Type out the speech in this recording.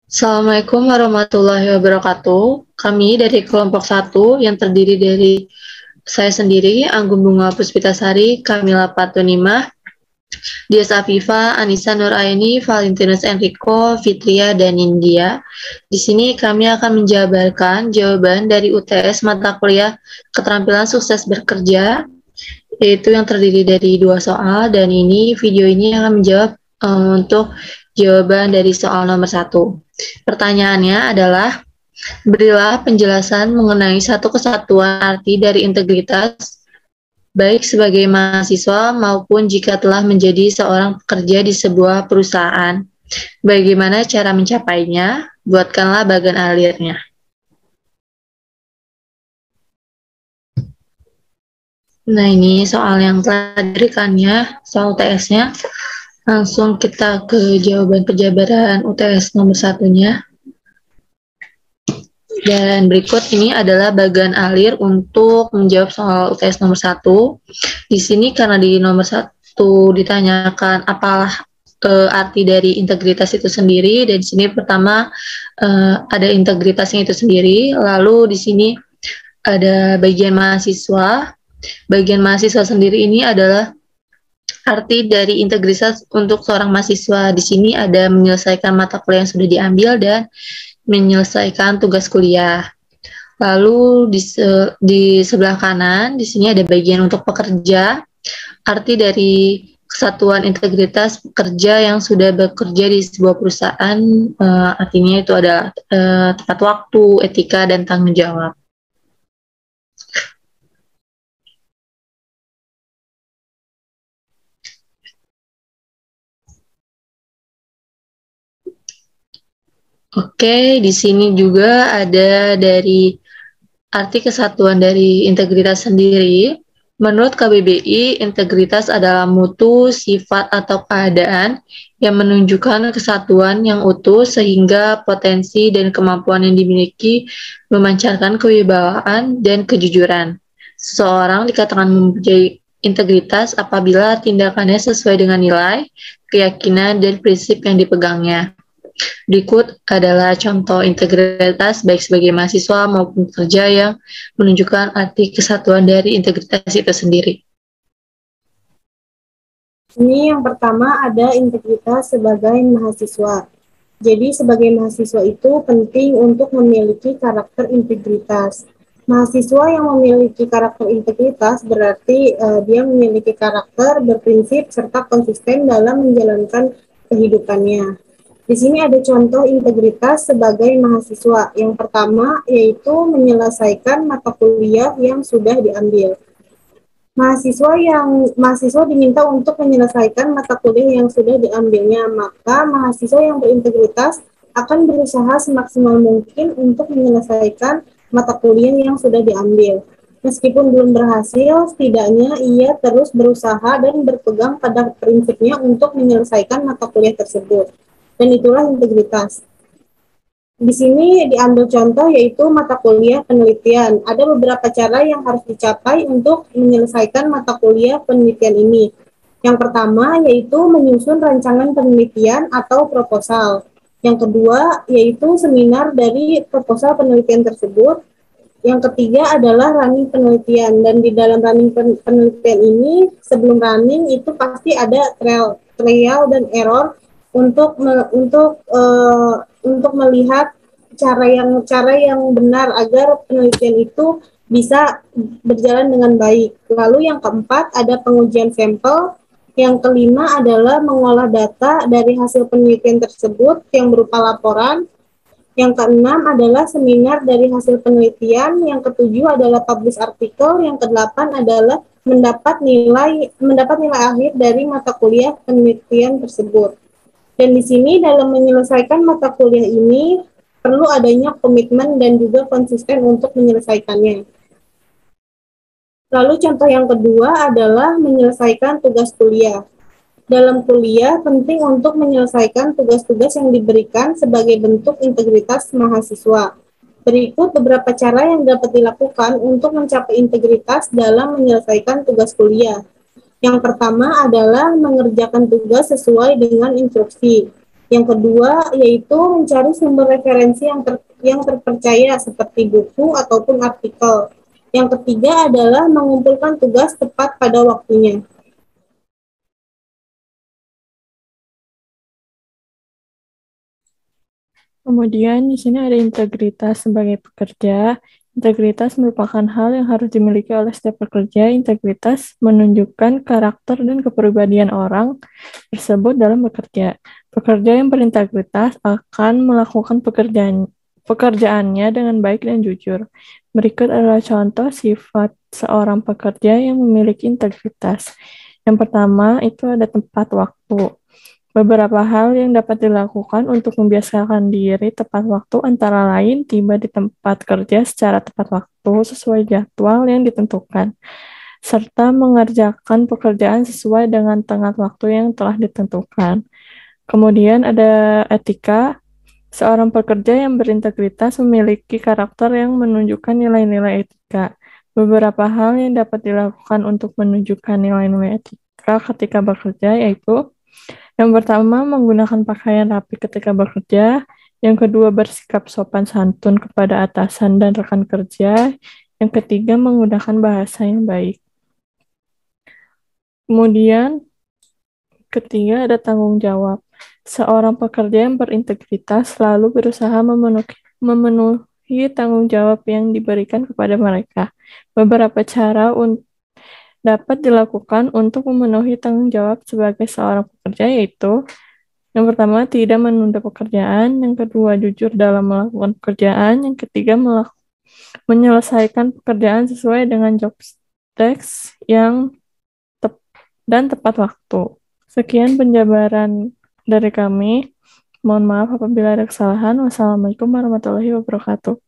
Assalamualaikum warahmatullahi wabarakatuh. Kami dari kelompok 1 yang terdiri dari saya sendiri, Anggun Bunga Puspitasari, Kamila Patunimah, Dias Afifa, Anissa Nuraini, Valentinus Enrico, Fitria, dan India. Di sini kami akan menjabarkan jawaban dari UTS mata kuliah Keterampilan Sukses Bekerja, yaitu yang terdiri dari 2 soal, dan video ini akan menjawab untuk jawaban dari soal nomor 1. Pertanyaannya adalah, berilah penjelasan mengenai satu kesatuan arti dari integritas, baik sebagai mahasiswa maupun jika telah menjadi seorang pekerja di sebuah perusahaan. Bagaimana cara mencapainya? Buatkanlah bagan alirnya. Nah, ini soal yang telah diberikannya, soal UTS-nya. Langsung kita ke jawaban penjabaran UTS nomor 1-nya. Dan berikut ini adalah bagan alir untuk menjawab soal UTS nomor 1. Di sini karena di nomor 1 ditanyakan apalah arti dari integritas itu sendiri, dan di sini pertama ada integritasnya itu sendiri, lalu di sini ada bagian mahasiswa. Bagian mahasiswa sendiri ini adalah arti dari integritas untuk seorang mahasiswa. Di sini ada menyelesaikan mata kuliah yang sudah diambil dan menyelesaikan tugas kuliah. Lalu di sebelah kanan, di sini ada bagian untuk pekerja. Arti dari kesatuan integritas pekerja yang sudah bekerja di sebuah perusahaan, artinya itu ada tepat waktu, etika, dan tanggung jawab. Oke, di sini juga ada dari arti kesatuan dari integritas sendiri. Menurut KBBI, integritas adalah mutu, sifat, atau keadaan yang menunjukkan kesatuan yang utuh sehingga potensi dan kemampuan yang dimiliki memancarkan kewibawaan dan kejujuran. Seseorang dikatakan mempunyai integritas apabila tindakannya sesuai dengan nilai, keyakinan, dan prinsip yang dipegangnya. Berikut adalah contoh integritas baik sebagai mahasiswa maupun pekerja yang menunjukkan arti kesatuan dari integritas itu sendiri. Ini yang pertama ada integritas sebagai mahasiswa. Jadi sebagai mahasiswa itu penting untuk memiliki karakter integritas. Mahasiswa yang memiliki karakter integritas berarti dia memiliki karakter, berprinsip, serta konsisten dalam menjalankan kehidupannya. Di sini ada contoh integritas sebagai mahasiswa. Yang pertama yaitu menyelesaikan mata kuliah yang sudah diambil. Mahasiswa diminta untuk menyelesaikan mata kuliah yang sudah diambilnya, maka mahasiswa yang berintegritas akan berusaha semaksimal mungkin untuk menyelesaikan mata kuliah yang sudah diambil. Meskipun belum berhasil, setidaknya ia terus berusaha dan berpegang pada prinsipnya untuk menyelesaikan mata kuliah tersebut. Dan itulah integritas. Di sini diambil contoh yaitu mata kuliah penelitian. Ada beberapa cara yang harus dicapai untuk menyelesaikan mata kuliah penelitian ini. Yang pertama yaitu menyusun rancangan penelitian atau proposal. Yang kedua yaitu seminar dari proposal penelitian tersebut. Yang ketiga adalah running penelitian, dan di dalam running penelitian ini sebelum running itu pasti ada trial dan error untuk melihat cara yang benar agar penelitian itu bisa berjalan dengan baik. Lalu yang keempat ada pengujian sampel. Yang kelima adalah mengolah data dari hasil penelitian tersebut yang berupa laporan. Yang keenam adalah seminar dari hasil penelitian. Yang ketujuh adalah publish artikel. Yang kedelapan adalah mendapat nilai akhir dari mata kuliah penelitian tersebut. Dan di sini dalam menyelesaikan mata kuliah ini perlu adanya komitmen dan juga konsisten untuk menyelesaikannya. Lalu contoh yang kedua adalah menyelesaikan tugas kuliah. Dalam kuliah penting untuk menyelesaikan tugas-tugas yang diberikan sebagai bentuk integritas mahasiswa. Berikut beberapa cara yang dapat dilakukan untuk mencapai integritas dalam menyelesaikan tugas kuliah. Yang pertama adalah mengerjakan tugas sesuai dengan instruksi. Yang kedua yaitu mencari sumber referensi yang terpercaya seperti buku ataupun artikel. Yang ketiga adalah mengumpulkan tugas tepat pada waktunya. Kemudian di sini ada integritas sebagai pekerja. Integritas merupakan hal yang harus dimiliki oleh setiap pekerja. Integritas menunjukkan karakter dan kepribadian orang tersebut dalam bekerja. Pekerja yang berintegritas akan melakukan pekerjaannya dengan baik dan jujur. Berikut adalah contoh sifat seorang pekerja yang memiliki integritas. Yang pertama itu ada tepat waktu. Beberapa hal yang dapat dilakukan untuk membiasakan diri tepat waktu antara lain tiba di tempat kerja secara tepat waktu sesuai jadwal yang ditentukan, serta mengerjakan pekerjaan sesuai dengan tenggat waktu yang telah ditentukan. Kemudian ada etika. Seorang pekerja yang berintegritas memiliki karakter yang menunjukkan nilai-nilai etika. Beberapa hal yang dapat dilakukan untuk menunjukkan nilai-nilai etika ketika bekerja yaitu yang pertama, menggunakan pakaian rapi ketika bekerja. Yang kedua, bersikap sopan santun kepada atasan dan rekan kerja. Yang ketiga, menggunakan bahasa yang baik. Kemudian, ketiga ada tanggung jawab. Seorang pekerja yang berintegritas selalu berusaha memenuhi tanggung jawab yang diberikan kepada mereka. Beberapa cara dapat dilakukan untuk memenuhi tanggung jawab sebagai seorang pekerja yaitu yang pertama, tidak menunda pekerjaan. Yang kedua, jujur dalam melakukan pekerjaan. Yang ketiga, menyelesaikan pekerjaan sesuai dengan job desk dan tepat waktu. Sekian penjabaran dari kami. Mohon maaf apabila ada kesalahan. Wassalamualaikum warahmatullahi wabarakatuh.